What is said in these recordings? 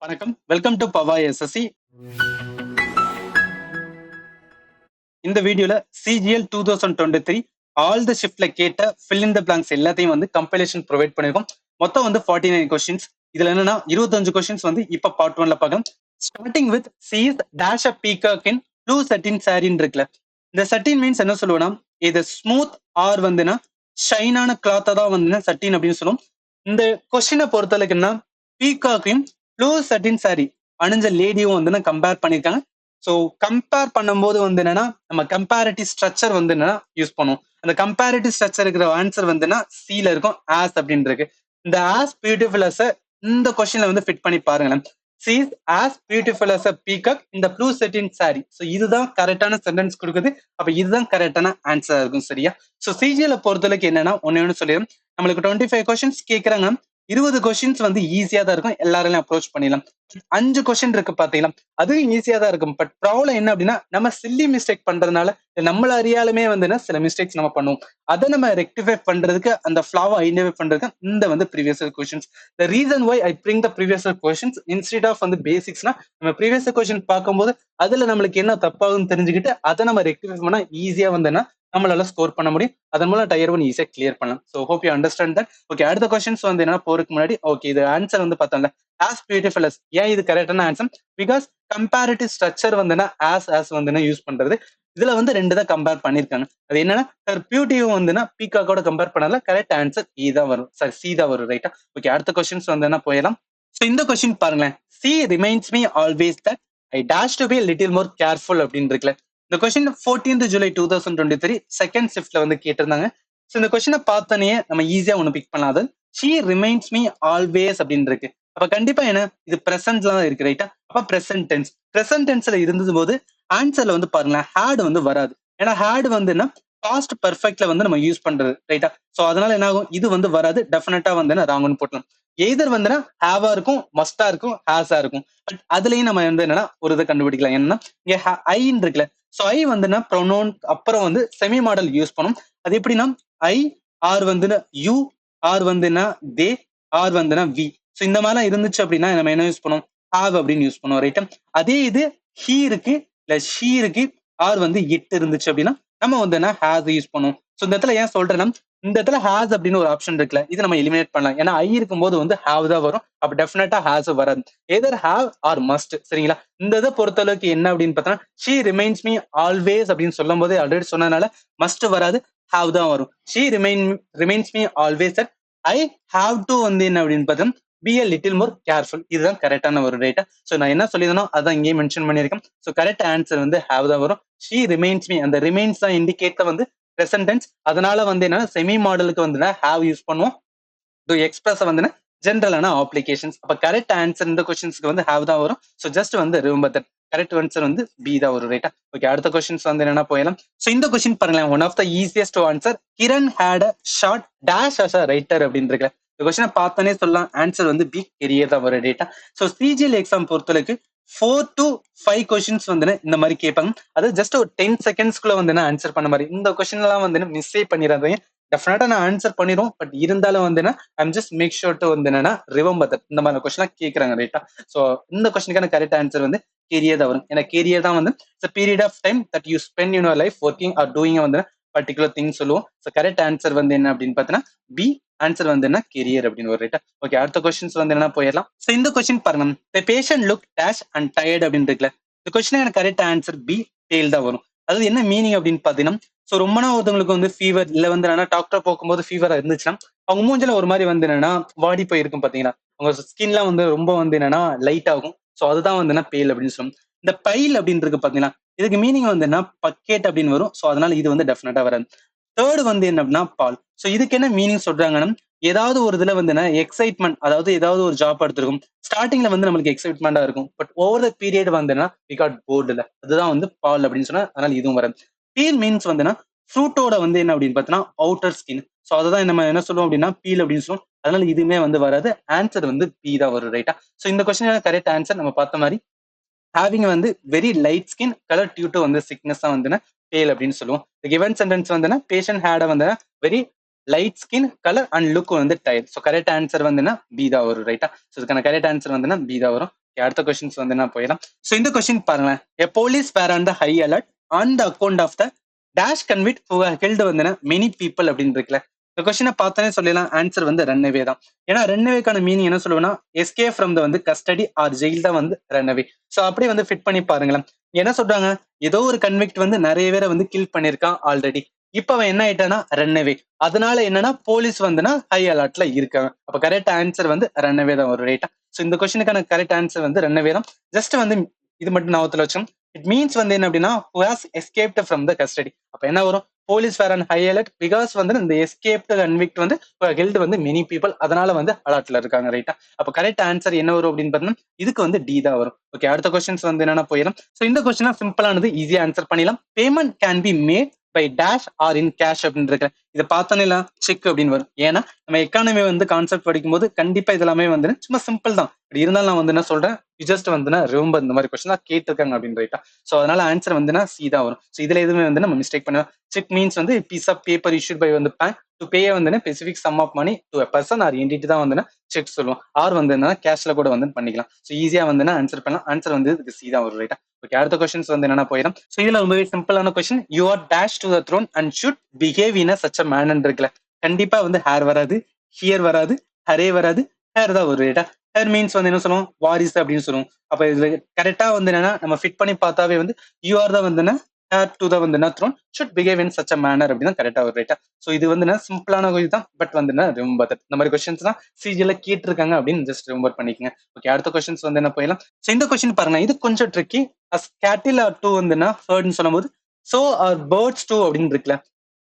வணக்கம். Welcome to பவா SSC. இந்த வீடியோல சிஜிஎல் 2023 ஆல் த ஷிஃப்ட்ல கேட்ட ஃபில் இன் த பிளாங்க்ஸ் எல்லாத்தையும் வந்து கம்பைலேஷன் ப்ரொவைட் பண்ணிருக்கோம். மொத்தம் வந்து 49 கொஸ்டின்ஸ். இதுல என்னன்னா 25 கொஸ்டின்ஸ் வந்து இப்ப பார்ட் 1ல பார்க்கலாம். Starting with she's dash a peacock in blue satin சாரின்னு இருக்குல்ல. இந்த சட்டின் மீன்ஸ் என்ன சொல்லுவோம்னா, இது ஸ்மூத் ஆர் வந்துன்னா ஷைனான கிளாத்தை தான் வந்து சட்டின் அப்படின்னு சொல்லுவோம். இந்த கொஸ்டினை பொறுத்தளவுக்கு என்ன, பீகாக்கையும் ப்ளூ சட்டின் சாரி அணிஞ்ச லேடியும் வந்து கம்பேர் பண்ணியிருக்காங்க. ஸோ கம்பேர் பண்ணும்போது வந்து என்னன்னா, நம்ம கம்பேரிட்டிவ் ஸ்ட்ரக்சர் வந்து என்னன்னா யூஸ் பண்ணுவோம். அந்த கம்பேரிட்டிவ் ஸ்ட்ரக்சர் இருக்கிற ஆன்சர் வந்துன்னா சில இருக்கும், ஆஸ் அப்படின்னு இருக்கு. இந்த ஆஸ் பியூட்டிஃபுல் அஸ் இந்த கொஸ்டின்ல வந்து ஃபிட் பண்ணி பாருங்களேன். She's as beautiful as a peacock இந்த ப்ளூ செட்டின் சாரி. ஸோ இதுதான் கரெக்டான சென்டென்ஸ் கொடுக்குது. அப்ப இதுதான் கரெக்டான ஆன்சர் இருக்கும். சரியா? ஸோ சிஜிஎல பொறுத்தவரைக்கும் என்னன்னா ஒன்னு சொல்லிடும், நம்மளுக்கு 25 கொஸ்டின்ஸ் கேட்கறாங்க. 20 கொஸ்டின்ஸ் வந்து ஈஸியா தான் இருக்கும், எல்லாராலையும் அப்ரோச் பண்ணிடலாம். 5 கொஸ்டின் இருக்கு பாத்தீங்களா, அதுவும் ஈஸியா தான் இருக்கும். பட் ப்ராப்ளம் என்ன அப்படின்னா, நம்ம சில்லி மிஸ்டேக் பண்றதுனால நம்மள அறியாலுமே வந்து சில மிஸ்டேக்ஸ் நம்ம பண்ணுவோம். அதை நம்ம ரெக்டிஃபை பண்றதுக்கு, அந்த ஃபிளாவை ஐடென்டிஃபை பண்றதுக்கு இந்த வந்து previous questions. The reason why I bring the previous questions instead of வந்து பேசிக்ஸ்னா, நம்ம ப்ரீவியஸ் கொஸ்டின் பார்க்கும்போது அதுல நம்மளுக்கு என்ன தப்பாகுன்னு தெரிஞ்சுக்கிட்டு அதை நம்ம ரெக்டிஃபை பண்ணா ஈஸியா வந்துன்னா நம்மளால ஸ்கோர் பண்ண முடியும். அதன் மூலம் டயர் 1 ஈஸியா கிளியர் பண்ணலாம். So hope you understand that. Okay, அடுத்த கொஸ்டின்ஸ் வந்து என்ன போறதுக்கு முன்னாடி, ஓகே இது ஆன்சர் வந்து பார்த்தோம்ல, ஆஸ் பியூட்டிஃபுல் அஸ். ஏன் இது கரெக்டான ஆன்சர்? பிகாஸ் கம்பேரிட்டிவ் ஸ்ட்ரக்சர் வந்துன்னா ஆஸ் வந்துன்னா யூஸ் பண்றது. இதுல வந்து ரெண்டு தான் கம்பேர் பண்ணிருக்காங்க. அது என்னன்னா, பியூட்டியும் வந்துன்னா பீகாக்கோட கம்பேர் பண்ணல. கரெக்ட் ஆன்சர் இ தான் வரும், சாரி சி தான் வரும். ரைட்டா? ஓகே, அடுத்த கொஸ்டின்ஸ் வந்து என்ன போயிடலாம். ஸோ இந்த கொஸ்டின் பாருங்களேன், C remains me always that I dash to be little more careful அப்படின்னு இருக்குல்ல. இந்த கொஸ்டின் 14th July 2023 செகண்ட் ஷிஃப்ட்ல வந்து கேட்டிருந்தாங்க. ஸோ இந்த கொஸ்டினை பார்த்தோன்னே நம்ம ஈஸியா ஒன்று பிக் பண்ணலாம். அது ஷீ ரிமைன்ஸ் மீ ஆல்வேஸ் அப்படின்னு இருக்கு. அப்ப கண்டிப்பா என்ன, இது பிரசன்ட்ல தான் இருக்கு. ரைட்டா? அப்ப பிரசன்ட் டென்ஸ். பிரசன்ட் டென்ஸ்ல இருந்தது போது ஆன்சர்ல வந்து பாருங்களேன், ஹேட் வந்து வராது. ஏன்னா ஹேட் வந்துன்னா பாஸ்ட் பர்ஃபெக்ட்ல வந்து நம்ம யூஸ் பண்றது. ரைட்டா? சோ அதனால என்ன ஆகும், இது வந்து வராது. டெஃபினட்டா வந்து ராங்னு போட்டலாம். எய்தர் வந்துன்னா ஹேவா இருக்கும், மஸ்டா இருக்கும், ஹேஸா இருக்கும். பட் அதுலயும் நம்ம வந்து என்னன்னா ஒரு இதை கண்டுபிடிக்கலாம். என்னன்னா இங்க ஐன்னு இருக்குல்ல. ஸோ ஐ வந்துன்னா ப்ரொனவுன் அப்புறம் வந்து செமி மாடல் யூஸ் பண்ணும். அது எப்படின்னா ஐ, ஆர் வந்துன்னா யூ, ஆர் வந்துன்னா தே, ஆர் வந்துன்னா வி. ஸோ இந்த மாதிரிலாம் இருந்துச்சு அப்படின்னா நம்ம என்ன யூஸ் பண்ணுவோம், ஹாவ் அப்படின்னு யூஸ் பண்ணுவோம். ரைட்டா? அதே இது ஹீ இருக்கு, இல்ல ஷீ இருக்கு, ஆர் வந்து இட் இருந்துச்சு அப்படின்னா நம்ம வந்து ஹேஸ் யூஸ் பண்ணுவோம். ஸோ இந்த இடத்துல ஏன் சொல்றேன்னா, இந்த இடத்துல ஹேஸ் அப்படின்னு ஒரு ஆப்ஷன் இருக்குல்ல, இது நம்ம எலிமினேட் பண்ணலாம். ஏன்னா ஐ இருக்கும்போது வந்து ஹாவ் தான் வரும். அப்ப டெஃபினட்டா ஹேஸ் வராது. எதர் ஹாவ் ஆர் மஸ்ட். சரிங்களா? இந்த இதை பொறுத்த அளவுக்கு என்ன அப்படின்னு பார்த்தா, ஷீ ரிமைன்ஸ் மீ ஆல்வேஸ் அப்படின்னு சொல்லும் போது ஆல்ரெடி சொன்னதுனால மஸ்ட் வராது, ஹாவ் தான் வரும். She remains me always that I have to வந்து என்ன அப்படின்னு பார்த்தா be a little more careful. இதுதான் கரெக்டான ஒரு ரேட்டா. ஸோ நான் என்ன சொல்லியிருந்தேனோ அதான் இங்கேயே மென்ஷன் பண்ணியிருக்கேன். ஸோ கரெக்ட் ஆன்சர் வந்து ஹாவ் தான் வரும். ஷீ ரிமைன்ஸ் மீ, அந்த ரிமைன்ஸ் தான் இண்டிகேட் வந்து பிரசன்ட் டென்ஸ். அதனால வந்து என்ன, செமி மாடலுக்கு வந்து ஹாவ் யூஸ் பண்ணுவோம். டு எக்ஸ்பிரஸ் வந்து ஜென்ரலான அப்ளிகேஷன்ஸ். அப்ப கரெக்ட் ஆன்சர் இந்த கொஸ்டின்ஸ்க்கு வந்து ஹாவ் தான் வரும். ஸோ ஜஸ்ட் வந்து ரிமெம்பர் தட் கரெக்ட் ஆன்சர் வந்து பி தான் வரும். ரைட்டா? ஓகே, அடுத்த கொஸ்டின்ஸ் வந்து என்னன்னா போயிடலாம். ஸோ இந்த கொஸ்டின் பாருங்களேன், one of the easiest answer. Kiran had a short dash as a writer அப்படின்னு இருக்குல்ல. இந்த கொஸ்டினை பார்த்தோன்னே சொல்லலாம், ஆன்சர் வந்து பி கெரியர் தான் வரும். டேட்டா? ஸோ சிஜிஎல் எக்ஸாம் பொறுத்தளவுக்கு 4 to 5 கொஸ்டின்ஸ் வந்து இந்த மாதிரி கேட்பாங்க. அது ஜஸ்ட் ஒரு 10 செகண்ட்ஸ்க்குள்ள வந்து ஆன்சர் பண்ண மாதிரி. இந்த கொஸ்டின் எல்லாம் வந்து மிஸ்ஸே பண்ணிடாதீங்க. டெஃபினட்டா நான் ஆன்சர் பண்ணிடும். பட் இருந்தாலும் வந்து I'm just make sure to வந்து என்னன்னா ரிமெம்பர் தட் இந்த மாதிரி கொஸ்டின் கேட்கறாங்க. ரைட்டா? ஸோ இந்த கொஸ்டினுக்கான கரெக்ட் ஆன்சர் வந்து கேரியர் தான் வரும். ஏன்னா கேரியர் தான் வந்து period of time that you spend in your life working or doing வந்து பர்டிகுலர் திங் சொல்லுவோம். ஸோ கரெக்ட் ஆன்சர் வந்து என்ன அப்படின்னு பார்த்தீங்கன்னா பி. ஆன்சர் வந்து என்ன, கேரியர் அப்படின்னு ஒரு. ரைட்டா? ஓகே, அடுத்த கொஸ்டின்ஸ் வந்து என்ன போயிடலாம். ஸோ இந்த கொஸ்டின் பாருங்க, the patient look dash and tired அப்படின்னு இருக்குல்ல. இந்த கொஸ்டின் எனக்கு கரெக்ட் ஆன்சர் பி, டேல் தான் வரும். அதாவது என்ன மீனிங் அப்படின்னு பாத்தீங்கன்னா, ஸோ ரொம்ப நாள் ஒருத்தவங்களுக்கு வந்து ஃபீவர் இல்ல வந்து என்னன்னா டாக்டர் போகும்போது ஃபீவரா இருந்துச்சுன்னா அவங்க மூஞ்சில ஒரு மாதிரி வந்து என்னன்னா வாடி போயிருக்கும் பாத்தீங்கன்னா, அவங்க ஸ்கின்லாம் வந்து ரொம்ப வந்து என்னன்னா லைட் ஆகும். ஸோ அதுதான் வந்து என்ன பேல் அப்படின்னு சொல்லுவோம். இந்த பைல் அப்படின்னு இருக்கு பாத்தீங்கன்னா, இதுக்கு மீனிங் வந்து என்ன, பக்கெட் அப்படின்னு வரும். ஸோ அதனால இது வந்து டெஃபினட்டா வராது. தேர்ட் வந்து என்ன அப்படின்னா பால். ஸோ இதுக்கு என்ன மீனிங் சொல்றாங்கன்னா, ஏதாவது ஒரு இதுல வந்து என்ன எக்ஸைட்மெண்ட், அதாவது ஏதாவது ஒரு ஜாப் எடுத்திருக்கும். ஸ்டார்டிங்ல வந்து நம்மளுக்கு எக்ஸைட்மெண்டா இருக்கும். பட் ஓவர் த பீரியட் வந்து வி காட் போர்டுல, அதுதான் வந்து பால் அப்படின்னு சொன்னா. அதனால இதுவும் வராது. பீல் மீன்ஸ் வந்து ஃப்ரூட்டோட வந்து என்ன அப்படின்னு பார்த்தீங்கன்னா அவுட்டர் ஸ்கின். ஸோ அதான் நம்ம என்ன சொல்லுவோம் அப்படின்னா பீல் அப்படின்னு சொல்லுவோம். அதனால இதுவுமே வந்து வராது. ஆன்சர் வந்து பி தான் வரும். ரைட்டா? ஸோ இந்த கொஸ்டின் கரெக்ட் ஆன்சர் நம்ம பார்த்த மாதிரி ஹேவிங் வந்து very light skin colour due to வந்து சிக்னஸ் தான் வந்து பேல் அப்படின்னு சொல்லுவோம். கிவன் சென்டென்ஸ் வந்து பேஷண்ட் ஹேட வந்து very light skin colour and look வந்து டயர். ஸோ கரெக்ட் ஆன்சர் வந்து பி தான் வரும். ரைட்டா? ஸோ இதுக்கான கரெக்ட் ஆன்சர் வந்து பி தான் வரும். அடுத்த கொஸ்டின்ஸ் வந்து நான் போயிடலாம். சோ இந்த கொஸ்டின் பாருங்களேன். A police were on the high alert on the account of the dash convict who held வந்து many people அப்படின்னு இருக்குல்ல. இந்த கொஸ்டினை பார்த்தோன்னே சொல்லலாம் ஆன்சர் வந்து ரன்அவே தான். ஏன்னா ரன்அவேக்கான மீனிங் என்ன சொல்லுவோம்னா எஸ்கேப் ஃப்ரம் த வந்து கஸ்டடி ஆர் ஜெயில் தான் வந்து ரன்அவே. சோ அப்படியே வந்து ஃபிட் பண்ணி பாருங்களேன். என்ன சொல்றாங்க, ஏதோ ஒரு கன்விக்ட் வந்து நிறைய பேரை வந்து கில் பண்ணிருக்கான் ஆல்ரெடி. இப்ப அவன் என்ன ஆயிட்டானா ரன்அவே. அதனால என்னன்னா போலீஸ் வந்துன்னா ஹை அலர்ட்ல இருக்காங்க. அப்ப கரெக்ட் ஆன்சர் வந்து ரன்அவே தான் ஒரு ரைட்டா. சோ இந்த கொஸ்டினுக்கான கரெக்ட் ஆன்சர் வந்து ரன்அவே தான். ஜஸ்ட் வந்து இது மட்டும் ஞாபகத்துல வச்சோம். இட் மீன்ஸ் வந்து என்ன அப்படின்னா who has escaped from the custody. அப்ப என்ன வரும், police were and high alert because வந்து இந்த எஸ்கேப்டு கன்விக்ட் வந்து ஹெல்ட் வந்து மெனி பீப்புள், அதனால வந்து அலர்ட்ல இருக்காங்க ரைட்டா. அப்ப கரெக்ட் ஆன்சர் என்ன வரும் அப்படின்னு பார்த்தீங்கன்னா இதுக்கு வந்து டி தான் வரும். ஓகே அடுத்த கொஸ்டின்ஸ் வந்து என்னன்னா போயிடும். ஸோ இந்த கொஸ்டின் சிம்பிளானது, ஈஸியா ஆன்சர் பண்ணிடலாம். Payment can be made by dash or in cash அப்படின்னு இருக்கு. இதை பார்த்தோன்னே செக் அப்படின்னு வரும். ஏன்னா நம்ம எக்கானமி வந்து கான்செப்ட் படிக்கும் போது கண்டிப்பா இதெல்லாமே வந்து சும்மா சிம்பிள் தான். இருந்தாலும் நான் வந்து என்ன சொல்றேன், ஜஸ்ட் வந்து ரொம்ப இந்த மாதிரி கொஸ்டின் தான் கேட்டிருக்காங்க அப்படின்னு ரைட்டா. ஸோ அதனால ஆன்சர் வந்து சி தான் வரும். ஸோ இதுல எதுவுமே வந்து நம்ம மிஸ்டேக் பண்ணுவோம். செக் மீன்ஸ் வந்து piece of paper issued by வந்து பேங்க் டு பே வந்து specific sum of money to a person or entity தான் வந்து செக் சொல்லுவோம். ஆர் வந்து கேஷ்ல கூட வந்து பண்ணிக்கலாம். ஸோ ஈஸியா வந்து ஆன்சர் பண்ணலாம். ஆன்சர் வந்து இதுக்கு சி தான் வரும் ரைட்டா. ஓகே அடுத்த கொஸ்டின்ஸ் வந்து என்னன்னா போயிடும். ஸோ இதுல ரொம்பவே சிம்பிளான question. You are dash to the throne and should behave in such a man இருக்குல்ல. கண்டிப்பா வந்து ஹேர் வராது, ஹியர் வராது, ஹரே வராது, ஹேர் தான் வரும் ரைட்டா. ஹேர் மீன்ஸ் வந்து என்ன சொல்லுவோம், வாரிசு அப்படின்னு சொல்லுவோம். அப்ப இதுல கரெக்டா வந்து என்னன்னா நம்ம ஃபிட் பண்ணி பார்த்தாவே வந்து யூ ஆர் தான் வந்து ஹேர் டு த வந்து throne should behave in such a manner அப்படின்னு கரெக்டா வரும் ரைட்டா. ஸோ இது வந்து சிம்பிளான கொஸ்டின் தான். பட் வந்து ரிமெம்பர் தட் இந்த மாதிரி கொஸ்டின்ஸ் தான் சிஜில கேட்டிருக்காங்க அப்படின்னு ஜஸ்ட் ரிமெம்பர் பண்ணிக்கங்க. ஓகே அடுத்த கொஸ்டின்ஸ் வந்து என்ன போயிடலாம். ஸோ இந்த கொஸ்டின் பாருங்க, இது கொஞ்சம் ட்ரிக்கி. அஸ் கேட்டில் ஆர் டூ வந்து ஹர்ட்னு சொல்லும்போது சோ ஆர் பேர்ட்ஸ் டூ அப்படின்னு இருக்குல்ல.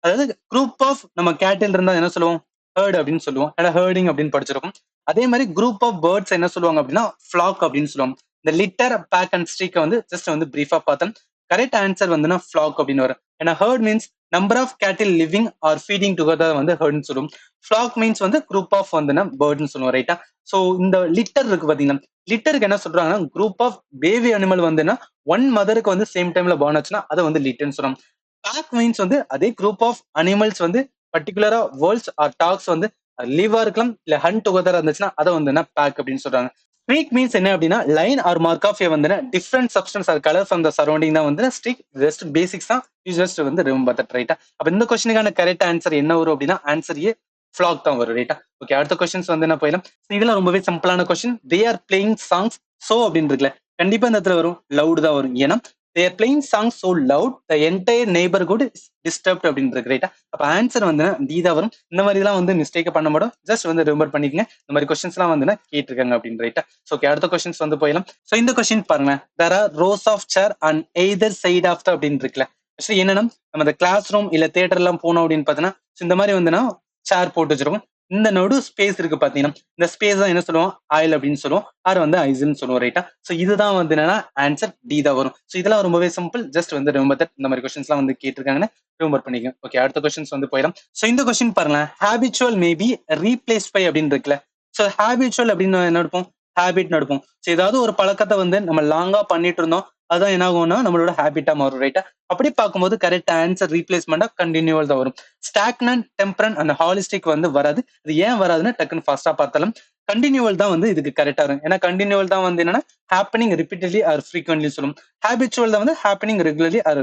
அதாவது குரூப் ஆஃப் நம்ம கேட்டில் இருந்தா என்ன சொல்லுவோம், ஹர்ட் அப்படின்னு சொல்லுவோம். ஹர்டிங் அப்படின்னு படிச்சிருக்கோம். அதே மாதிரி குரூப் ஆஃப் பேர்ட்ஸ் என்ன சொல்லுவாங்க அப்படின்னா ஃபிளாக் அப்படின்னு சொல்லுவாங்க. இந்த லிட்டர் பேக் அண்ட் ஸ்ட்ரீக் வந்து ஜஸ்ட் வந்து பிரீஃபா பார்த்தோம். கரெக்ட் ஆன்சர் வந்து ஃபிளாக் அப்படின்னு வரும். ஏன்னா herd means number of cattle living or feeding together வந்து ஹர்ட்னு சொல்லுவோம். ஃபிளாக் மீன்ஸ் வந்து குரூப் ஆஃப் வந்து பேர்ட்னு சொல்லுவோம் ரைட்டா. ஸோ இந்த லிட்டர் இருக்கு பாத்தீங்கன்னா, லிட்டருக்கு என்ன சொல்றாங்கன்னா குரூப் ஆஃப் பேபி அனிமல் வந்துன்னா ஒன் மதருக்கு வந்து சேம் டைம்ல பார்ன் ஆச்சுன்னா அதை வந்து லிட்டர்னு சொல்றோம். பேக் மீன்ஸ் வந்து அதே குரூப் ஆஃப் அனிமல்ஸ் வந்து பர்டிகுலரா வேர்ல்ட்ஸ் ஆர் டாக்ஸ் வந்து லீவா இருக்கலாம், இல்ல ஹண்ட் டுகெதரா இருந்துச்சுன்னா அதை வந்து பேக் அப்படின்னு சொல்றாங்க. ஸ்ட்ரீக் மீன்ஸ் என்ன அப்படின்னா லைன் ஆர் மார்க் ஆஃப் வந்து டிஃப்ரெண்ட் சப்ஸ்டன்ஸ் ஆர் கலர்ஸ் அந்த சரௌண்டிங் தான் வந்து ஸ்ட்ரீக். ஜஸ்ட் பேசிக்ஸ் தான், யூ ஜஸ்ட் வந்து ரிமெம்பர் தட் ரைட்டா. அப்ப இந்த கொஸ்டினுக்கான கரெக்ட் ஆன்சர் என்ன வரும் அப்படின்னா ஆன்சர் ஏ ஃபிளாக் தான் வரும் ரைட்டா. ஓகே அடுத்த கொஸ்டின்ஸ் வந்து என்ன போயிடலாம். இதெல்லாம் ரொம்பவே சிம்பிளான question. They are playing songs so அப்படின்னு இருக்குல்ல, கண்டிப்பா இந்த இடத்துல வரும் லவுட் தான் வரும். ஏன்னா they are playing songs so loud the entire neighborhood is disturbed அப்படின்னு இருக்கு ரைட்டா. அப்ப ஆன்சர் வந்து டி தான் வரும். இந்த மாதிரி எல்லாம் வந்து மிஸ்டேக் பண்ண மாட்டோம். ஜஸ்ட் வந்து ரிமெம்பர் பண்ணிக்கங்க. இந்த மாதிரி கொஸ்டின்ஸ் எல்லாம் வந்து கேட்டிருக்காங்க அப்படின்னு ரைட்டா. ஓகே அடுத்த கொஸ்டின்ஸ் வந்து போயிடலாம். சோ இந்த கொஸ்டின் பாருங்க, there are rows of chair on either side of the அப்படின்னு இருக்குல்ல. ஆக்சுவலி என்னன்னா நம்ம இந்த கிளாஸ் ரூம் இல்ல தியேட்டர் எல்லாம் போனோம் அப்படின்னு பாத்தீங்கன்னா இந்த மாதிரி வந்துன்னா சேர் போட்டு வச்சிருக்கோம். இந்த நடு ஸ்பேஸ் இருக்கு பாத்தீங்கன்னா, இந்த ஸ்பேஸ் தான் என்ன சொல்லுவோம், ஆயில் அப்படின்னு சொல்லுவோம். ஆர் வந்து ஐஸ்ன்னு சொல்லுவோம் ரைட்டா. சோ இதுதான் வந்து என்னன்னா ஆன்சர் டி தான் வரும். சோ இதெல்லாம் ரொம்பவே சிம்பிள். ஜஸ்ட் வந்து ரிமெம்பர் தட் இந்த மாதிரி கொஸ்டின்ஸ் எல்லாம் வந்து கேட்டிருக்காங்கன்னு ரிமெம்பர் பண்ணிக்கங்க. ஓகே அடுத்த கொஸ்டின்ஸ் வந்து போயிடலாம். சோ இந்த கொஸ்டின் பாருங்க, ஹேபிச்சுவல் மேபி ரீப்ளேஸ் பை அப்படின்னு இருக்குல்ல. சோ ஹேபிச்சுவல் அப்படின்னு என்ன எடுப்போம், ஹேபிட் எடுப்போம். சோ ஏதாவது ஒரு பழக்கத்தை வந்து நம்ம லாங்கா பண்ணிட்டு இருந்தோம், அதான் என்ன ஆகும்னா நம்மளோட ஹேபிட்டா மாறும் ரைட்டா. அப்படி பார்க்கும்போது கரெக்ட் ஆன்சர் ரீப்ளேஸ்மெண்டா கண்டினியூவல் தான் வரும். ஸ்டாக்னன்ட், டெம்பரன்ட் அண்ட் ஹாலிஸ்டிக் வந்து வராது. இது ஏன் வராதுன்னு டக்குன்னு ஃபாஸ்டா பார்த்தாலும் கண்டினியூவல் தான் வந்து இதுக்கு கரெக்டா இருக்கும். ஏன்னா கண்டினியூவல் தான் வந்து என்னன்னா ஹேப்பனிங் ரிப்பீட்டட்லி ஆர் ஃப்ரீக்வென்ட்லி சொல்லும். ஹேபிச்சுவல் தான் வந்து ஹேப்பனிங் ரெகுலர்லி ஆர்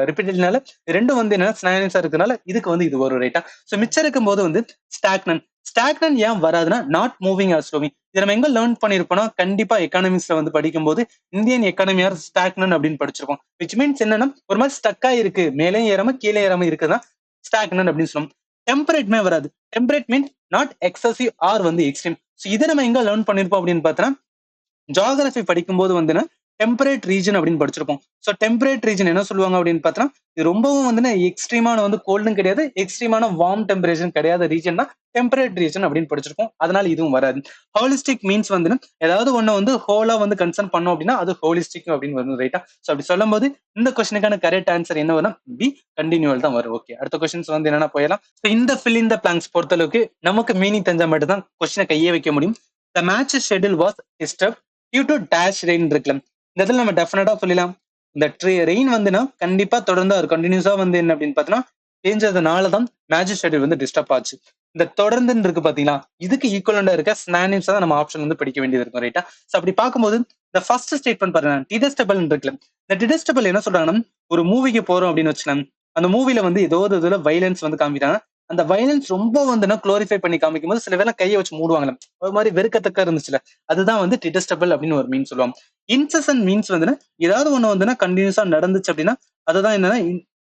ரிப்பீட்டட்னால ரெண்டும் வந்து என்னன்னா ஸ்னானிஸா இருக்கனால இதுக்கு வந்து இது வரும் ரைட்டா. ஸோ மிச்சம் இருக்கும் போது வந்து ஸ்டாக்னன்ட். ஸ்டாக்னன்ட் ஏன் வராதுன்னா நாட் மூவிங் ஆர் ஸ்லோவிங். இதை நம்ம எங்க லேர்ன் பண்ணிருப்போம்னா கண்டிப்பா எக்கானமிக்ஸ்ல வந்து படிக்கும்போது இந்தியன் எக்கானமி ஆர் ஸ்டாக்னன்ட் அப்படின்னு படிச்சிருக்கோம். விச் மீன்ஸ் என்னன்னா ஒரு மாதிரி ஸ்டக்கா இருக்கு, மேலே ஏறாம கீழே ஏறாம இருக்குதான் ஸ்டாக்னன்ட் அப்படின்னு சொல்லுவோம். டெம்பரேட்மே வராது. Temperate mean not excessive or வந்து எக்ஸ்ட்ரீம். ஸோ இதை நம்ம எங்க லேர்ன் பண்ணிருப்போம் அப்படின்னு பார்த்தோன்னா ஜியோகிராஃபி படிக்கும்போது வந்து டெம்பரேட் ரீஜன் அப்படின்னு படிச்சிருப்போம். ஸோ டெம்பரேட் ரீஜன் என்ன சொல்லுவாங்க அப்படின்னு பார்த்தோன்னா இது ரொம்பவும் வந்து எக்ஸ்ட்ரீமான வந்து கோல்டும் கிடையாது, எக்ஸ்ட்ரீமான வார்ம் டெம்பரேச்சர் கிடையாத ரீஜன் தான் டெம்பரேட் ரீஜன் அப்படின்னு படிச்சிருப்போம். அதனால இதுவும் வராது. ஹோலிஸ்டிக் மீன்ஸ் வந்து ஏதாவது ஒண்ணு வந்து ஹோலா வந்து கன்சர்ன் பண்ணோம் அப்படின்னா அது ஹோலிஸ்டிக் அப்படின்னு வரும் ரைட்டா. ஸோ அப்படி சொல்லும் போது இந்த கொஸ்டினுக்கான கரெக்ட் ஆன்சர் என்ன வரும், பி கண்டினியூவல் தான் வரும். ஓகே அடுத்த கொஸ்டின்ஸ் வந்து என்னன்னா போயிடலாம். ஸோ இந்த ஃபில் இன் த பிளாங்க்ஸ் பொறுத்தளவுக்கு நமக்கு மீனிங் தெரிஞ்சா மட்டும் தான் கொஸ்டினை கையே வைக்க முடியும். The match schedule was disturb due to dash rain இருக்கலாம். இந்த இடத்துல நம்ம டெஃபினட்டா சொல்லலாம் இந்த ரெயின் வந்துன்னா கண்டிப்பா தொடர்ந்து ஒரு கண்டினியூஸா வந்து என்ன அப்படின்னு பார்த்தோம்னா தேஞ்சதுனாலதான் மேஜிக் ஷெட்யூல் வந்து டிஸ்டர்ப் ஆச்சு. இந்த தொடர்ந்துன்னு இருக்கு பாத்தீங்களா, இதுக்கு ஈக்குவலண்டா இருக்க ஸ்னானிம்ஸ் தான் நம்ம ஆப்ஷன் வந்து படிக்க வேண்டியது இருக்கும் ரைட்டா. சோ அப்படி பார்க்கும்போது இந்த ஃபர்ஸ்ட் ஸ்டேட்மெண்ட் பாருங்க, டிடெஸ்டபிள் இருக்குல்ல. இந்த டிடெஸ்டபிள் என்ன சொல்றாங்கன்னா, ஒரு மூவிக்கு போறோம் அப்படின்னு வச்சுக்கலாம். அந்த மூவில வந்து ஏதோ ஒரு இதுல வைலன்ஸ் வந்து காமிக்கிறாங்க. அந்த வைலன்ஸ் ரொம்ப வந்துன்னா குளோரிஃபை பண்ணி காமிக்கும் போது சில பேர்லாம் கையை வச்சு மூடுவாங்கல்ல, ஒரு மாதிரி வெறுக்கத்தக்க இருந்துச்சுல, அதுதான் வந்து டிடெஸ்டபிள் அப்படின்னு ஒரு மீன் சொல்லுவாங்க. இன்செசன்ட் மீன்ஸ் வந்துன்னா ஏதாவது ஒண்ணு வந்துன்னா கண்டினியூஸா நடந்துச்சு அப்படின்னா அதுதான் என்னன்னா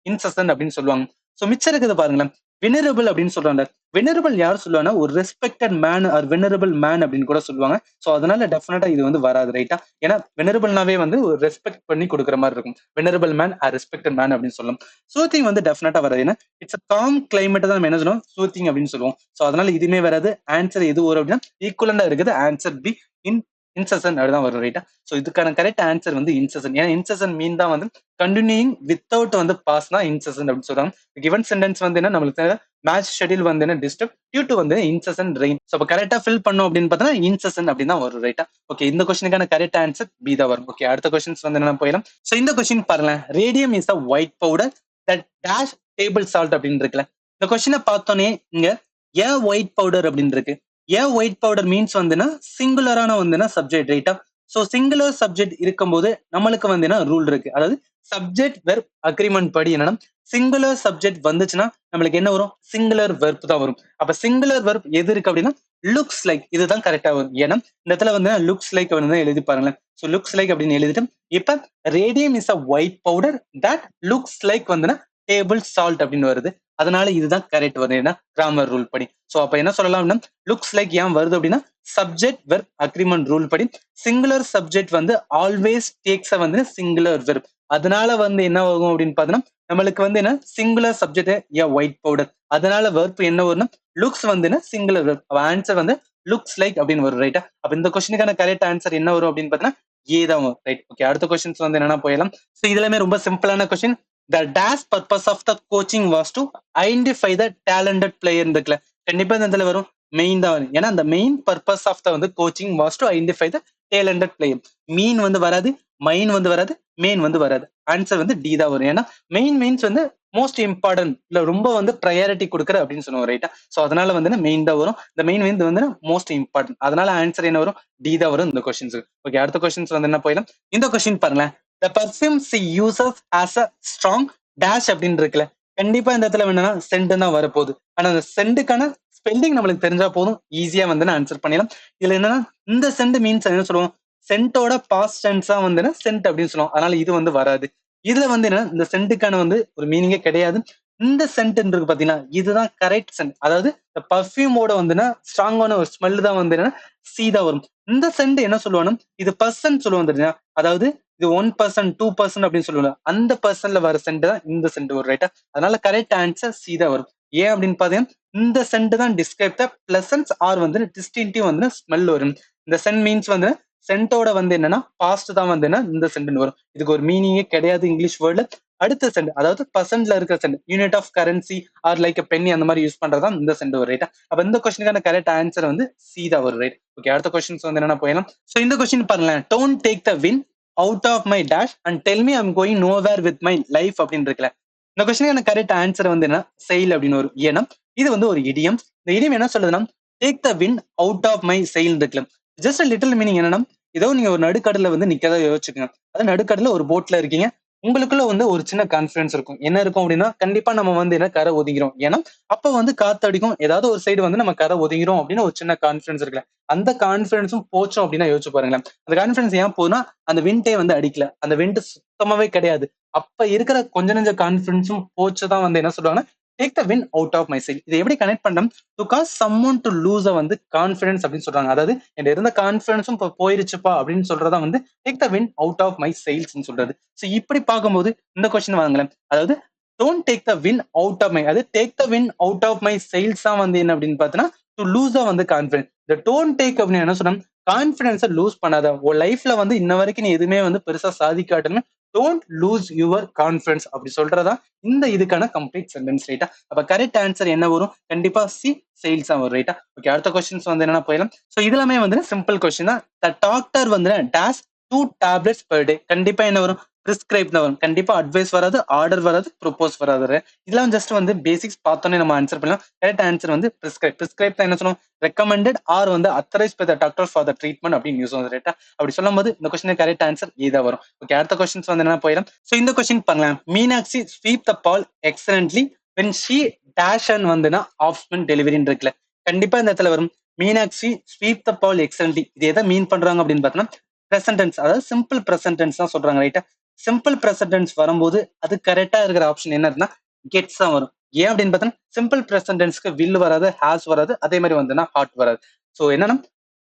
இன்செசன்ட் அப்படின்னு சொல்லுவாங்க. சோ மிச்சம் இருக்கிறது பாருங்களேன், வெனரபிள் அப்படின்னு சொல்றாங்க. வெனரபிள் யார் சொல்லுவாங்கன்னா ஒரு respected man or venerable man அப்படின்னு கூட சொல்லுவாங்க. சோ அதனால டெஃபினட்டா இது வந்து வராது ரைட்டா. ஏன்னா வெனரபிள்னாவே வந்து ஒரு ரெஸ்பெக்ட் பண்ணி கொடுக்குற மாதிரி இருக்கும். Venerable man or respected man அப்படின்னு சொல்லலாம். சூத்திங் வந்து டெஃபினட்டா வராது. ஏன்னா இட்ஸ் காம் கிளைமேட் தான் நம்ம என்ன சொல்லுவோம், சூத்திங் அப்படின்னு சொல்லுவோம். சோ அதனால இதுவுமே வராது. ஆன்சர் எது வரும் அப்படின்னா ஈக்குவலண்டா இருக்குது ஆன்சர் பி, இன் இன்செசன்ட் அப்படிதான் வரும் ரைட்டா. சோ இதுக்கான கரெக்ட் ஆன்சர் வந்து இன்செசன்ட். ஏன்னா இன்செசன்ட் மீன் தான் வந்து கண்டினியூயிங் வித்தவுட் வந்து பாஸ் தான் இன்செசன்ட் அப்படின்னு சொல்றாங்க. கிவன் சென்டென்ஸ் வந்து என்ன நம்மளுக்கு மேட்ச் ஷெட்யூல் வந்து என்ன டிஸ்டர்ப் டியூ டு வந்து இன்செசன்ட் ரெயின். சோ அப்ப கரெக்டா ஃபில் பண்ணோம் அப்படின்னு பார்த்தா இன்செசன்ட் அப்படின்னு தான் வரும் ரைட்டா. ஓகே, இந்த கொஸ்டினுக்கான கரெக்ட் ஆன்சர் பி தான் வரும். ஓகே, அடுத்த கொஸ்டின்ஸ் வந்து என்ன போயிடலாம். சோ இந்த கொஸ்டின் பாருங்க, radium is a white powder that dash table salt அப்படின்னு இருக்குல்ல. இந்த கொஸ்டினை பார்த்தோன்னே இங்க ஏன் ஒயிட் பவுடர் அப்படின்னு இருக்கு. ஏன் ஒயிட் பவுடர் மீன்ஸ் வந்துன்னா சிங்குலரான வந்துன்னா சப்ஜெக்ட் ரைட்டா. சோ சிங்குலர் சப்ஜெக்ட் இருக்கும்போது நம்மளுக்கு வந்துன்னா ரூல் இருக்கு. அதாவது சப்ஜெக்ட் வெர்ப் அக்ரிமெண்ட் படி என்னன்னா சிங்குலர் சப்ஜெக்ட் வந்துச்சுன்னா நம்மளுக்கு என்ன வரும், சிங்குலர் வெர்ப் தான் வரும். அப்ப சிங்குலர் வெர்ப் எது இருக்கு அப்படின்னா லுக்ஸ் லைக், இதுதான் கரெக்டா வரும். ஏன்னா இந்த இடத்துல வந்து லுக்ஸ் லைக் வந்து எழுதி பாருங்களேன். சோ லுக்ஸ் லைக் அப்படின்னு எழுதிட்டு இப்ப radium is a white powder that looks like வந்துன்னா டேபிள் சால்ட் அப்படின்னு வருது. அதனால இதுதான் கரெக்ட் வருது ஏன்னா கிராமர் ரூல் படி. சோ அப்ப என்ன சொல்லலாம், லுக்ஸ் லைக் ஏன் வருது அப்படின்னா சப்ஜெக்ட் வெர்ப் அக்ரிமெண்ட் ரூல் படி சிங்குலர் சப்ஜெக்ட் வந்து ஆல்வேஸ் டேக்ஸ் வந்து சிங்குலர் வெர்ப். அதனால வந்து என்ன ஆகும் அப்படின்னு பாத்தீங்கன்னா நம்மளுக்கு வந்து என்ன சிங்குலர் சப்ஜெக்ட் ஏ ஒயிட் பவுடர், அதனால வெர்ப் என்ன வரும்னா லுக்ஸ் வந்து சிங்குலர் வெர்ப். ஆன்சர் வந்து லுக்ஸ் லைக் அப்படின்னு வரும் ரைட்டா. அப்ப இந்த கொஸ்டினுக்கான கரெக்ட் ஆன்சர் என்ன வரும் அப்படின்னு பாத்தீங்கன்னா ஏ தான் வரும் ரைட். ஓகே, அடுத்த கொஸ்டின்ஸ் வந்து என்னன்னா போயிடலாம். சோ இதுலமே ரொம்ப சிம்பிளான question. The dash purpose of the coaching was to identify the talented player இருக்குல்ல, கண்டிப்பா இந்த இடத்துல வரும் மெயின் தான் வரும். ஏன்னா அந்த மெயின் பர்பஸ் ஆஃப் த வந்து coaching was to identify the talented player. Mean வந்து வராது, மைன் வந்து வராது, மெயின் வந்து வராது. ஆன்சர் வந்து டி தான் வரும். ஏன்னா மெயின் மீன்ஸ் வந்து மோஸ்ட் இம்பார்ட்டன்ட், இல்ல ரொம்ப வந்து ப்ரையாரிட்டி கொடுக்குற அப்படின்னு சொல்லுவோம் ரைட்டா. சோ அதனால வந்து மெயின் தான் வரும். இந்த மெயின் வந்து மோஸ்ட் இம்பார்ட்டன்ட், அதனால ஆன்சர் என்ன வரும், டி தான் வரும் இந்த கொஸ்டின்ஸ். ஓகே, அடுத்த கொஸ்டின்ஸ் வந்து என்ன போயிடும். இந்த கொஸ்டின் பாருங்களேன், the perfume she uses as a strong dash அப்படின்னு இருக்குல்ல, கண்டிப்பா இந்த இடத்துல என்னன்னா சென்ட் தான் வரப்போகுது. ஆனா அந்த சென்டுக்கான ஸ்பெல்லிங் நம்மளுக்கு தெரிஞ்சா போதும், ஈஸியா வந்து ஆன்சர் பண்ணிடலாம். இதுல என்னன்னா இந்த சென்ட் மீன்ஸ் என்ன சொல்லுவோம், சென்ட்டோட பாஸ்ட் டென்ஸா வந்து சென்ட் அப்படின்னு சொல்லுவோம். அதனால இது வந்து வராது. இதுல வந்து என்ன இந்த சென்ட்டுக்கான வந்து ஒரு மீனிங்கே கிடையாது. இந்த சென்ட் இருக்கு பாத்தீங்கன்னா இதுதான் கரெக்ட் சென்ட். அதாவது இந்த பர்ஃபியூமோட வந்துன்னா ஸ்ட்ராங்கான ஒரு ஸ்மெல் தான் வந்து என்ன சீதா வரும். இந்த சென்ட் என்ன சொல்லுவானா இது பர்சன் சொல்லுவோம் தெரியுமா, அதாவது இது 1%, 2% அப்படின்னு சொல்லுவாங்க. அந்த பர்சன்ல வர சென்ட் தான் இந்த சென்ட் வரும் ரைட்டா. அதனால கரெக்ட் ஆன்சர் சி தான் வரும். ஏன் அப்படின்னு பாத்தீங்கன்னா இந்த சென்ட் தான் டிஸ்கிரைப் த பிளசன்ஸ் ஆர் வந்து டிஸ்டிங்டிவ் வந்து ஸ்மெல் வரும். இந்த சென்ட் மீன்ஸ் வந்து சென்ட்டோட வந்து என்னன்னா பாஸ்ட் தான் வந்து என்ன இந்த சென்ட் வரும். இதுக்கு ஒரு மீனிங்கே கிடையாது இங்கிலீஷ் வேர்ட்ல. அடுத்த சென்ட் அதாவது பர்சன்ட்ல இருக்கிற cent, unit of currency or like penny அந்த மாதிரி யூஸ் பண்றதா இந்த சென்ட் வரும் ரைட்டா. அப்ப இந்த கொஸ்டினுக்கான கரெக்ட் ஆன்சர் வந்து சி தான் வரும் ரைட். ஓகே, அடுத்த கொஸ்டின்ஸ் வந்து என்னன்னா போயிடலாம். சோ இந்த கொஸ்டின் பாருங்களேன், don't take the wind out of my dash and tell me I'm going nowhere with my life அப்படின்னு இருக்குல்ல. இந்த கொஸ்டினுக்கான கரெக்ட் ஆன்சர் வந்து என்ன செயில் அப்படின்னு வரும். ஏன்னா இது வந்து ஒரு இடியம். இந்த இடியம் என்ன சொல்லுதுன்னா take the wind out of my sail இருக்குல்ல. ஜஸ்ட் லிட்டில் மீனிங் என்னன்னா ஏதோ நீங்க ஒரு நடுக்கடல வந்து நிக்கதா யோசிச்சுக்கோங்க. அது நடுக்கடல ஒரு போட்ல இருக்கீங்க, உங்களுக்குள்ள வந்து ஒரு சின்ன கான்பிடன்ஸ் இருக்கும். என்ன இருக்கும் அப்படின்னா கண்டிப்பா நம்ம வந்து என்ன கரை ஒதுங்கிறோம். ஏன்னா அப்ப வந்து காத்தடிக்கும், ஏதாவது ஒரு சைடு வந்து நம்ம கரை ஒதுங்கிறோம் அப்படின்னு ஒரு சின்ன கான்பிடன்ஸ் இருக்குல்ல. அந்த கான்பிடன்ஸும் போச்சோம் அப்படின்னா யோசிச்சு பாருங்களேன். அந்த கான்பிடன்ஸ் ஏன் போதுன்னா அந்த விண்டே வந்து அடிக்கல, அந்த விண்ட் சுத்தமாவே கிடையாது. அப்ப இருக்கிற கொஞ்ச நெஞ்ச கான்பிடன்ஸும் போச்சுதான் வந்து என்ன சொல்லுவாங்கன்னா take the wind out of my sail. இதை எப்படி கனெக்ட் பண்றோம், to cause someone to lose வந்து கான்பிடன்ஸ் அப்படின்னு சொல்றாங்க. அதாவது என் இருந்த கான்பிடன்ஸும் இப்போ போயிருச்சுப்பா அப்படின்னு சொல்றதா வந்து take the wind out of my sails சொல்றது. சோ இப்படி பார்க்கும்போது இந்த கொஸ்டின் வாங்கலாம், அதாவது don't take the wind out of my, அது take the wind out of my sails தான் வந்து என்ன அப்படின்னு பார்த்தீங்கன்னா டு லூஸ் வந்து கான்பிடன்ஸ். இந்த டோன்ட் டேக் அப்படின்னு என்ன சொன்னா கான்பிடன்ஸை லூஸ் பண்ணாத. உன் லைஃப்ல வந்து இன்ன வரைக்கும் நீ எதுவுமே வந்து பெருசா சாதிக்காட்டுன்னு டோன்ட் லூஸ் யுவர் கான்பிடன்ஸ் அப்படி சொல்றதா இந்த இதுக்கான கம்ப்ளீட் சென்டென்ஸ் ரைட்டா. அப்ப கரெக்ட் ஆன்சர் என்ன வரும், கண்டிப்பா சி சேல்ஸ் வரும் ரைட்டா. ஓகே, அடுத்த கொஸ்டின்ஸ் வந்து என்னன்னா போயிடலாம். சோ இதுலமே வந்து சிம்பிள் கொஸ்டின் தான். த டாக்டர் வந்து டேஷ் 2 tablets per day, கண்டிப்பா என்ன வரும் பிரிஸ்கிரைப் தான் வரும். கண்டிப்பா அட்வைஸ் வராது, ஆர்டர் வராது, ப்ரொபோஸ் வராது. இதெல்லாம் ஜஸ்ட் வந்து பேசிக்ஸ் பார்த்தோன்னே நம்ம ஆன்சர் பண்ணலாம். கரெக்ட் ஆன்சர் வந்து பிரிஸ்கிரைப். பிரிஸ்கிரைப் தான் என்ன சொல்லுவோம், ரெக்கமெண்டட் ஆர் வந்து authorised by the doctor for the treatment அப்படின்னு யூஸ் வந்து ரைட்டா. அப்படி சொல்லும்போது இந்த கொஸ்டின் கரெக்ட் ஆன்சர் இதா வரும். ஓகே, அடுத்த கொஸ்டின்ஸ் வந்து என்ன போயிடும். ஸோ இந்த கொஸ்டின் பண்ணலாம். Meenakshi sweep the ball excellently when she dash and வந்துன்னா ஆஃப் ஸ்பின் டெலிவரின்னு இருக்குல்ல, கண்டிப்பா இந்த இடத்துல வரும். மீனாட்சி ஸ்வீப் த பால் எக்ஸலன்ட்லி, இது எதை மீன் பண்றாங்க அப்படின்னு பார்த்தோம்னா பிரசன்ட் டென்ஸ், அதாவது சிம்பிள் பிரசன்ட் டென்ஸ் தான் சொல்றாங்க ரைட்டா. சிம்பிள் பிரசன்ட் டென்ஸ் வரும்போது அது கரெக்டா இருக்கிற ஆப்ஷன் என்ன இருக்குன்னா கெட்ஸ் தான் வரும். ஏன் அப்படின்னு பார்த்தோம்னா சிம்பிள் பிரசன்ட் டென்ஸ்க்கு வில் வராது, ஹாஸ் வராது, அதே மாதிரி வந்துன்னா ஹார்ட் வராது. ஸோ என்னன்னா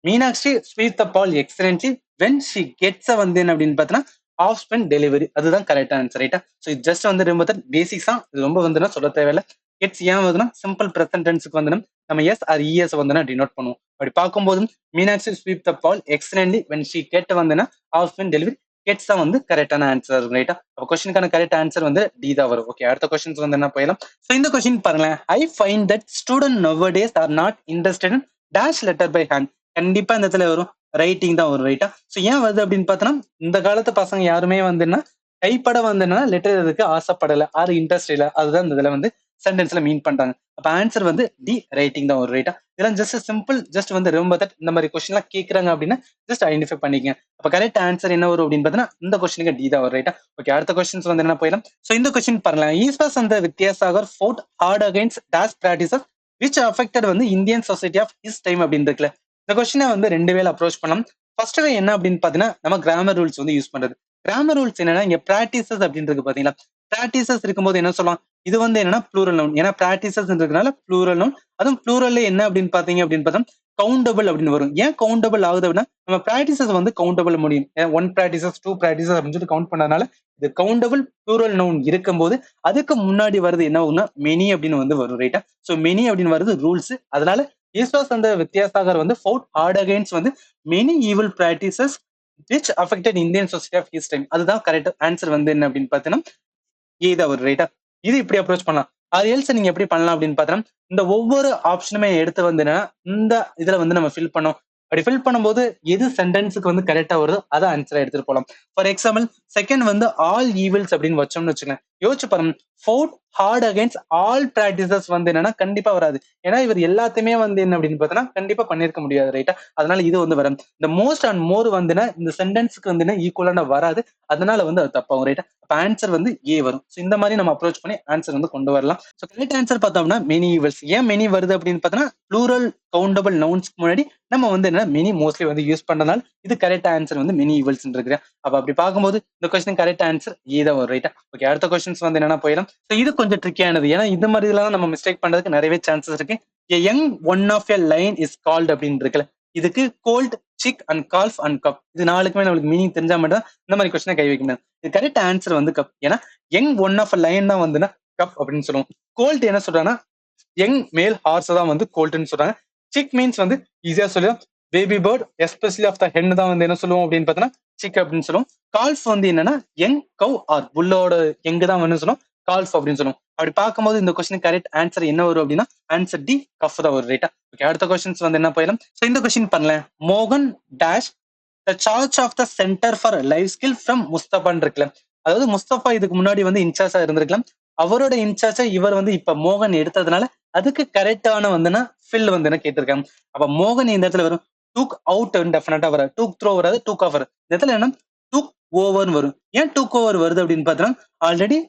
Meenakshi sweep the ball excellently when she gets வந்து என்ன அப்படின்னு பார்த்தோன்னா ஆஃப் ஸ்பின் டெலிவரி, அதுதான் கரெக்ட் ஆன்சர் ரைட்டா. ஸோ இது ஜஸ்ட் வந்து ரொம்ப பேசிக்ஸ் தான், இது ரொம்ப வந்துன்னா சொல்ல தேவையில்லை. கெட்ஸ் ஏன் வருதுன்னா சிம்பிள் பிரசன்ட் டென்ஸ்க்கு வந்து நம்ம எஸ் ஆர் இஎஸ் வந்து டினோட் பண்ணுவோம். அப்படி பார்க்கும்போது Meenakshi sweep the ball excellently when she get வந்துன்னா ஆஃப் ஸ்பின் டெலிவரி, கெட்ஸ் தான் வந்து கரெக்டான ஆன்சர் ரைட்டா. அப்போ கொஸ்டினுக்கான கரெக்ட் ஆன்சர் வந்து டி தான் வரும். ஓகே, அடுத்த கொஸ்டின்ஸ் வந்து என்ன போயிடலாம். ஸோ இந்த கொஸ்டின் பாருங்களேன். I find that student nowadays are not interested in dash letter by hand, கண்டிப்பா இந்த இடத்துல வரும் ரைட்டிங் தான் வரும் ரைட்டா. ஸோ ஏன் வருது அப்படின்னு பார்த்தோன்னா இந்த காலத்து பசங்க யாருமே வந்துன்னா கைப்பட வந்துன்னா லெட்டர் எழுதுக்கு ஆசைப்படலை, ஆறு இன்ட்ரெஸ்ட் இல்லை, அதுதான் இந்த இதுல வந்து சென்டென்ஸ்ல மீன் பண்றாங்க. அப்ப ஆன்சர் வந்து டி ரைட்டிங் தான் ஒரு ரைட்டா. இதெல்லாம் ஜஸ்ட் சிம்பிள், ஜஸ்ட் வந்து ரொம்ப தட் இந்த மாதிரி கொஸ்டின் எல்லாம் கேட்கறாங்க அப்படின்னா ஜஸ்ட் ஐடென்டிஃபை பண்ணிக்கங்க. அப்ப கரெக்ட் ஆன்சர் என்ன வரும் அப்படின்னு பார்த்தீங்கன்னா இந்த கொஸ்டினுக்கு டி தான் ஒரு ரைட்டா. ஓகே, அடுத்த கொஸ்டின்ஸ் வந்து என்ன போயிடலாம். ஸோ இந்த கொஸ்டின் பாருங்க. ஈஸ்வஸ் அந்த Vidyasagar fought hard against dash practices which affected வந்து Indian society of his time அப்படின்னு இருக்குல்ல. இந்த கொஸ்டினை வந்து ரெண்டு வேலை அப்ரோச் பண்ணலாம். ஃபர்ஸ்ட் வே என்ன அப்படின்னு பாத்தீங்கன்னா நம்ம கிராமர் ரூல்ஸ் வந்து யூஸ் பண்றது. கிராமர் ரூல்ஸ் என்னன்னா இங்க பிராக்டிசஸ் அப்படின்னு இருக்கு பாத்தீங்களா. பிராக்டிசஸ் இருக்கும்போது என்ன சொல்லலாம், இது வந்து என்னன்னா ப்ளூரல் நவுன், ஏன்னா பிராக்டிசஸ் இருக்கனால ப்ளூரல் நவுன். அதுவும் ப்ளூரல்ல என்ன அப்படின்னு பாத்தீங்க அப்படின்னு பார்த்தா கவுண்டபிள் அப்படின்னு வரும். ஏன் கவுண்டபிள் ஆகுது அப்படின்னா நம்ம பிராக்டிசஸ் வந்து கவுண்டபிள் முடியும். ஒன் பிராக்டிசஸ், டூ பிராக்டிசஸ் அப்படின்னு சொல்லி கவுண்ட் பண்ணதுனால இது கவுண்டபிள் ப்ளூரல் நவுன் இருக்கும்போது அதுக்கு முன்னாடி வருது என்ன ஆகும்னா மெனி அப்படின்னு வந்து வரும் ரைட்டா. ஸோ மெனி அப்படின்னு வருது ரூல்ஸ். அதனால ஈஸ்வாஸ் அந்த வித்யாசாகர் வந்து ஃபோர்ட் ஹார்ட் அகைன்ஸ்ட் வந்து many evil practices which affected Indian society of his time, அதுதான் கரெக்ட் ஆன்சர் வந்து என்ன அப்படின்னு பார்த்தீங்கன்னா ஏதா ஒரு ரைட்டா. இது இப்படி அப்ரோச் பண்ணலாம். அது எல்ஸ் நீங்க எப்படி பண்ணலாம் அப்படின்னு பார்த்தோம்னா இந்த ஒவ்வொரு ஆப்ஷனுமே எடுத்து வந்து இந்த இதுல வந்து நம்ம ஃபில் பண்ணோம். அப்படி ஃபில் பண்ணும்போது எது சென்டென்ஸுக்கு வந்து கரெக்டா வருதோ அதை ஆன்சரா எடுத்துட்டு போகலாம். ஃபார் எக்ஸாம்பிள் செகண்ட் வந்து ஆல் ஈவில்ஸ் அப்படின்னு வச்சோம்னு வச்சுக்கோங்க. யோசிச்சு பாருங்க, fought hard against all practices வந்து என்னன்னா கண்டிப்பா வராது. ஏன்னா இவர் எல்லாத்தையுமே வந்து என்ன அப்படின்னு பார்த்தோன்னா கண்டிப்பா பண்ணிருக்க முடியாது ரைட்டா. அதனால இது வந்து வரும். இந்த மோஸ்ட் அண்ட் மோர் வந்துன்னா இந்த சென்டென்ஸுக்கு வந்து ஈக்குவலான வராது. அதனால வந்து அது தப்பாகும் ரைட்டா. அப்ப ஆன்சர் வந்து ஏ வரும். ஸோ இந்த மாதிரி நம்ம அப்ரோச் பண்ணி ஆன்சர் வந்து கொண்டு வரலாம். ஸோ கரெக்ட் ஆன்சர் பார்த்தோம்னா மெனி ஈவல்ஸ். ஏன் மெனி வருது அப்படின்னு பார்த்தோன்னா ப்ளூரல் கவுண்டபிள் நவுன்ஸ்க்கு முன்னாடி நம்ம வந்து என்ன மெனி மோஸ்ட்லி வந்து யூஸ் பண்றதுனால இது கரெக்ட் ஆன்சர் வந்து மெனி ஈவல்ஸ் இருக்கு. அப்ப அப்படி பார்க்கும்போது இந்த கொஸ்டின் கரெக்ட் ஆன்சர் ஏ தான் வரும் ரைட்டா. ஓகே, அடுத்த கொஸ்டின்ஸ் வந்து என்னன்னா போயிடும். ஸோ இது கொஞ்சம் ட்ரிக்கியானது. ஏன்னா இந்த மாதிரி இதெல்லாம் நம்ம மிஸ்டேக் பண்றதுக்கு நிறையவே சான்சஸ் இருக்கு. A young one of a line is called அப்படின்னு இருக்குல்ல, இதுக்கு colt, chick and calf and cub, இது நாளுக்குமே நம்மளுக்கு மீனிங் தெரிஞ்சா மட்டும் இந்த மாதிரி கொஸ்டினை கை வைக்க முடியாது. இது கரெக்ட் ஆன்சர் வந்து கப். ஏன்னா young one of a lion தான் வந்துன்னா கப் அப்படின்னு சொல்லுவோம். கோல்ட் என்ன சொல்றாங்கன்னா யங் மேல் ஹார்ஸ் தான் வந்து கோல்ட்னு சொல்றாங்க. சிக் மீன்ஸ் வந்து ஈஸியா சொல்லுவோம் baby bird, especially of the hen தான் வந்து என்ன சொல்லுவோம் அப்படின்னு பார்த்தோன்னா சிக் அப்படின்னு சொல்லுவோம். கால்ஃப் வந்து என்னன்னா யங் கவ் ஆர் புல்லோட யங் தான் வந்து சொல்லுவோம் கால்ஃப் அப்படின்னு சொல்லுவோம். அப்படி பார்க்கும்போது இந்த கொஸ்டின் கரெக்ட் ஆன்சர் என்ன வரும் அப்படின்னா ஆன்சர் டி கஃப் தான் வரும் ரைட்டா. ஓகே, அடுத்த கொஸ்டின்ஸ் வந்து என்ன போயிடும். ஸோ இந்த கொஸ்டின் பண்ணல. மோகன் dash the charge of the centre for life skill from முஸ்தபான்னு இருக்குல்ல. அதாவது முஸ்தபா இதுக்கு முன்னாடி வந்து இன்சார்ஜா இருந்திருக்கலாம். அவரோட இன்சார்ஜா இவர் வந்து இப்ப மோகன் எடுத்ததுனால அதுக்கு கரெக்டான வந்துன்னா ஃபில் வந்து என்ன கேட்டிருக்காங்க. அப்ப மோகன் இந்த இடத்துல வரும் டூக் அவுட் டெஃபினட்டா வராது. டூக் த்ரோ வராது, டூக் ஆஃப் வராது. இந்த இடத்துல என்ன டூக் ஓவர்னு வரும். ஏன் டூக் ஓவர் வருது அப்படின்னு பார்த்தோன்னா ஆல்ரெடி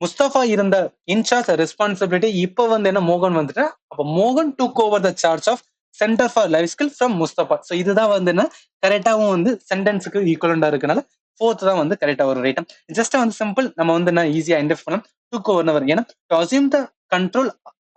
முஸ்தபா இருந்த இன்சார்ஜ் ரெஸ்பான்சிபிலிட்டி இப்ப வந்து என்ன மோகன் வந்துட்டா. அப்ப மோகன் took over the charge of centre for life skill from Mustafa. So இதுதான் வந்து என்ன கரெக்டாவும் வந்து சென்டென்ஸுக்கு ஈக்குவலண்டா இருக்கனால ஃபோர்த் தான் வந்து கரெக்டா வரும் ரைட்டா. ஜஸ்ட் வந்து சிம்பிள் நம்ம வந்து என்ன ஈஸியா ஐடென்டிஃபை பண்ணலாம். டூக் ஓவர் வரும். ஏன்னா to assume the control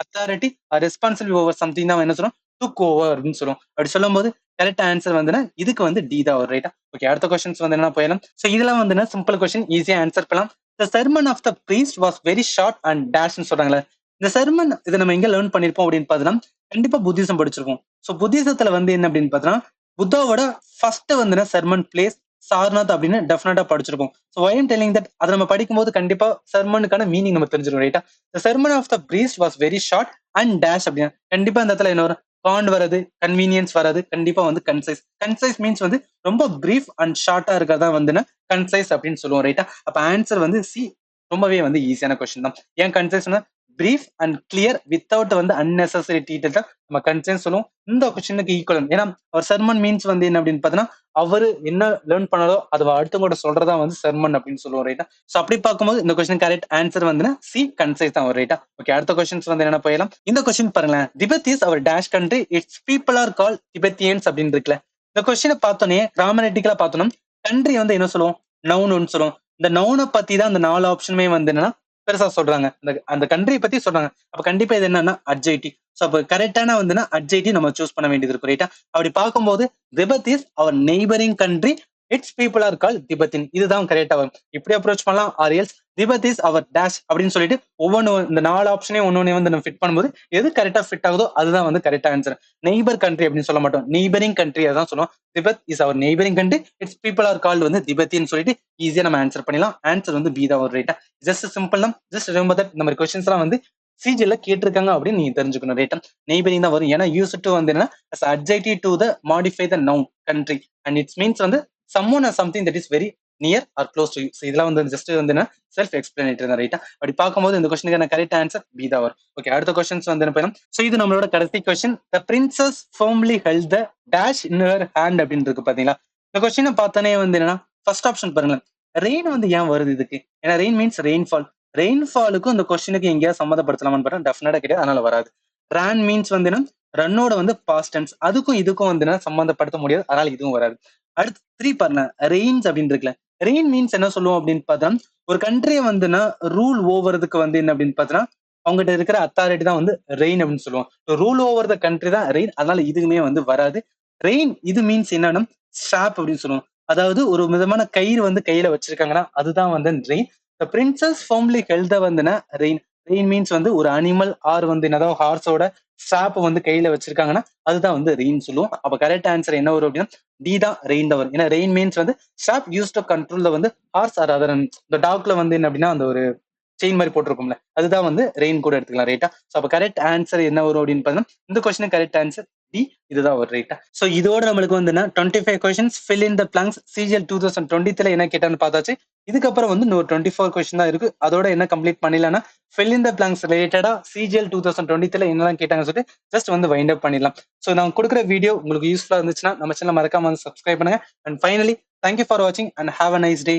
authority responsibility over something தான் என்ன சொல்றோம் டூக் ஓவர் அப்படின்னு சொல்லுவோம். அப்படி சொல்லும் போது கரெக்ட் ஆன்சர் வந்து இதுக்கு வந்து டி தான் வரும் ரைட்டா. ஓகே, அடுத்த கொஸ்டின்ஸ் வந்து என்ன போயிடலாம். ஸோ இதெல்லாம் வந்து சிம்பிள் கொஸ்டின் ஈஸியா ஆன்சர் பண்ணலாம். The sermon of the priest was very short and dash ன்னு சொல்றாங்களே. இந்த செர்மன் இதை நம்ம எங்க லேர்ன் பண்ணிருப்போம் அப்படின்னு பார்த்தோம்னா கண்டிப்பா புத்திசம் படிச்சிருப்போம். ஸோ புத்திசத்துல வந்து என்ன அப்படின்னு பார்த்தோம்னா புத்தாவோட ஃபர்ஸ்ட் வந்து செர்மன் பிளேஸ் சார்நாத் அப்படின்னு டெஃபினட்டா படிச்சிருப்போம். So I am telling that அதை நம்ம படிக்கும்போது கண்டிப்பா செர்மனுக்கான மீனிங் நம்ம தெரிஞ்சிருக்கும் ரைட்டா. The sermon of the priest was very short and dash அப்படின்னா கண்டிப்பா இந்த இடத்துல என்ன வரும் காண்ட் வராது, கன்வீனியன்ஸ் வராது, கண்டிப்பா வந்து கன்சைஸ். கன்சைஸ் மீன்ஸ் வந்து ரொம்ப பிரீஃப் அண்ட் ஷார்ட்டா இருக்கிறதா வந்துன்னா கன்சைஸ் அப்படின்னு சொல்லுவோம் ரைட்டா. அப்ப ஆன்சர் வந்து சி. ரொம்பவே வந்து ஈஸியான கொஸ்டின் தான். ஏன் கன்சைஸ்னா பிரீஃப் அண்ட் கிளியர் வித்தவுட் வந்து அன்னெசரி டீட்டெயில் தான் நம்ம கன்சைஸ் சொல்லுவோம். இந்த கொஸ்டினுக்கு ஈக்குவல். ஏன்னா ஒரு சர்மன் மீன்ஸ் வந்து என்ன அப்படின்னு பார்த்தோன்னா அவரு என்ன லேர்ன் பண்ணாரோ அதை அடுத்தவங்க சொல்றதா வந்து சர்மன் அப்படின்னு சொல்லுவோம் ரைட்டா. சோ அப்படி பார்க்கும்போது இந்த கொஸ்டின் கரெக்ட் ஆன்சர் வந்து சி கன்சைஸ் தான் வரும் ரைட்டா. ஓகே, அடுத்த கொஸ்டின்ஸ் வந்து என்ன போயிடலாம். இந்த கொஸ்டின் பாருங்களேன். Tibet is our dash country, its people are call Tibetans அப்படின்னு இருக்குல்ல. இந்த கொஸ்டினை பார்த்தோன்னே கிராமரேட்டிக்கலா பார்த்தோம்னா கண்ட்ரி வந்து என்ன சொல்லுவோம், நவுன் ஒன்று சொல்லுவோம். இந்த நவுனை பத்தி தான் இந்த 4 ஆப்ஷனுமே வந்து என்னன்னா பெருசா சொல்றாங்க. அந்த கண்ட்ரியை பத்தி சொல்றாங்க. அப்ப கண்டிப்பா இது என்னன்னா அட்ஜெக்டிவ். சோ அப்ப கரெக்டான வந்துன்னா அட்ஜெக்டிவ் நம்ம சூஸ் பண்ண வேண்டியது இருக்கும் ரைட்டா. அப்படி பார்க்கும்போது Tibet is our neighbouring country, its people are call Tibetan. இதுதான் கரெக்டா வரும். இப்படி அப்ரோச் பண்ணலாம். Or else Tibet is our dash அப்படின்னு சொல்லிட்டு ஒவ்வொன்றும் இந்த 4 ஆப்ஷனையும் ஒன்னொன்னே வந்து நம்ம ஃபிட் பண்ணும்போது எது கரெக்டா ஃபிட் ஆகுதோ அதுதான் வந்து கரெக்டா ஆன்சர். நெய்பர் கண்ட்ரி அப்படின்னு சொல்ல மாட்டோம், நெய்பரிங் கண்ட்ரி அதான் சொல்லுவோம். Tibet is our neighbouring country, its people are called வந்து திபெத்தின்னு சொல்லிட்டு ஈஸியா நம்ம ஆன்சர் பண்ணிடலாம். ஆன்சர் வந்து பி தான் வரும் ரைட்டா. ஜஸ்ட் சிம்பிள் தான். ஜஸ்ட் ரிமெம்பர் தட் இந்த மாதிரி கொஸ்டின்ஸ் எல்லாம் வந்து சிஜில கேட்டிருக்காங்க அப்படின்னு நீங்க தெரிஞ்சுக்கணும் ரைட்டா. நெய்பரிங் தான் வரும். ஏன்னா யூஸ் டு வந்து என்ன adjective to the modify the noun country and it's means வந்து someone or something that is very near or close to you. So இதெல்லாம் வந்து ஜஸ்ட் வந்து என்ன செல்ஃப் எக்ஸ்பிளனேட்டரி தான் ரைட்டா. அப்படி பார்க்கும்போது இந்த கொஸ்டினுக்கு கரெக்ட் ஆன்சர் பி தான் வரும். ஓகே, அடுத்த கொஸ்டின்ஸ் வந்து என்ன பண்ணலாம். சோ இது நம்மளோட கடைசி question. The princess firmly held the dash in her hand அப்படின்னு இருக்கு பாத்தீங்களா. இந்த கொஸ்டினை பார்த்தோன்னே வந்து என்னன்னா ஃபர்ஸ்ட் ஆப்ஷன் பாருங்களேன். ரெயின் வந்து ஏன் வருது இதுக்கு? ஏன்னா ரெயின் மீன்ஸ் ரெயின்ஃபால். ரெயின்ஃபாலுக்கும் இந்த கொஸ்டினுக்கு எங்கேயாவது சம்மந்தப்படுத்தலாமான்னு பார்த்தா டெஃபினட்டா கிடையாது, அதனால வராது. ரன் மீன்ஸ் வந்து என்ன ரன்னோட வந்து பாஸ்ட் டென்ஸ். அதுக்கும் இதுக்கும் வந்து என்ன சம்மந்தப்படுத்த முடியாது, அதனால இதுவும் வராது. அடுத்து 3 பாருங்க. ரெயின்ஸ் அப்படின்னு இருக்குல்ல. ரெயின் மீன்ஸ் என்ன சொல்லுவோம் அப்படின்னு பார்த்தா ஒரு கண்ட்ரியை வந்துன்னா ரூல் ஓவர்றதுக்கு வந்து என்ன அப்படின்னு பார்த்தா அவங்ககிட்ட இருக்கிற அத்தாரிட்டி தான் வந்து ரெயின் அப்படின்னு சொல்லுவோம். ரூல் ஓவர் த கண்ட்ரி தான் ரெயின், அதனால இதுக்குமே வந்து வராது. ரெயின் இது மீன்ஸ் என்னன்னா ஸ்டாப் அப்படின்னு சொல்லுவோம். அதாவது ஒரு விதமான கயிறு வந்து கையில வச்சிருக்காங்கன்னா அதுதான் வந்து ரெயின். பிரின்சஸ் ஃபர்ம்லி ஹெல்த வந்துன்னா ரெயின். ரெயின் மீன்ஸ் வந்து ஒரு அனிமல் ஆர் வந்து என்னதான் ஹார்ஸோட ஸ்டாப் வந்து கையில வச்சிருக்காங்கன்னா அதுதான் வந்து ரெயின் சொல்லுவோம். அப்ப கரெக்ட் ஆன்சர் என்ன வரும் அப்படின்னா டி தான் ரெயின் தான் வரும். ஏன்னா ரெயின் மீன்ஸ் வந்து ஸ்டாப் யூஸ் டு கண்ட்ரோல் வந்து ஹார்ஸ் ஆர் அதர் இந்த டாக்ல வந்து என்ன அப்படின்னா அந்த ஒரு செயின் மாதிரி போட்டிருக்கும்ல அதுதான் வந்து ரெயின் கூட எடுத்துக்கலாம் ரைட்டா. சோ அப்ப கரெக்ட் ஆன்சர் என்ன வரும் அப்படின்னு பார்த்தோம்னா இந்த கொஸ்டின் கரெக்ட் ஆன்சர் டி இதுதான் ஒரு ரைட்டா. சோ இதோட நம்மளுக்கு வந்து 25 questions fill in the blanks CGL 2020 என்ன கேட்டான்னு பார்த்தாச்சு. இதுக்கப்புறம் வந்து இன்னொரு 24 கொஸ்டின் தான் இருக்கு. அதோட என்ன கம்ப்ளீட் பண்ணிடலாம்னா ஃபில் இன் த பிளாங்க்ஸ் ரிலேட்டடா சிஜிஎல் 2020 என்னெல்லாம் கேட்டாங்கன்னு சொல்லிட்டு ஜஸ்ட் வந்து வைண்ட் அப் பண்ணிடலாம். சோ நான் கொடுக்குற வீடியோ உங்களுக்கு யூஸ்ஃபுல்லா இருந்துச்சுன்னா நம்ம சேனல் மறக்காம வந்து சப்ஸ்கிரைப் பண்ணுங்க. அண்ட் ஃபைனலி தேங்க்யூ ஃபார் வாட்சிங் and have a nice day.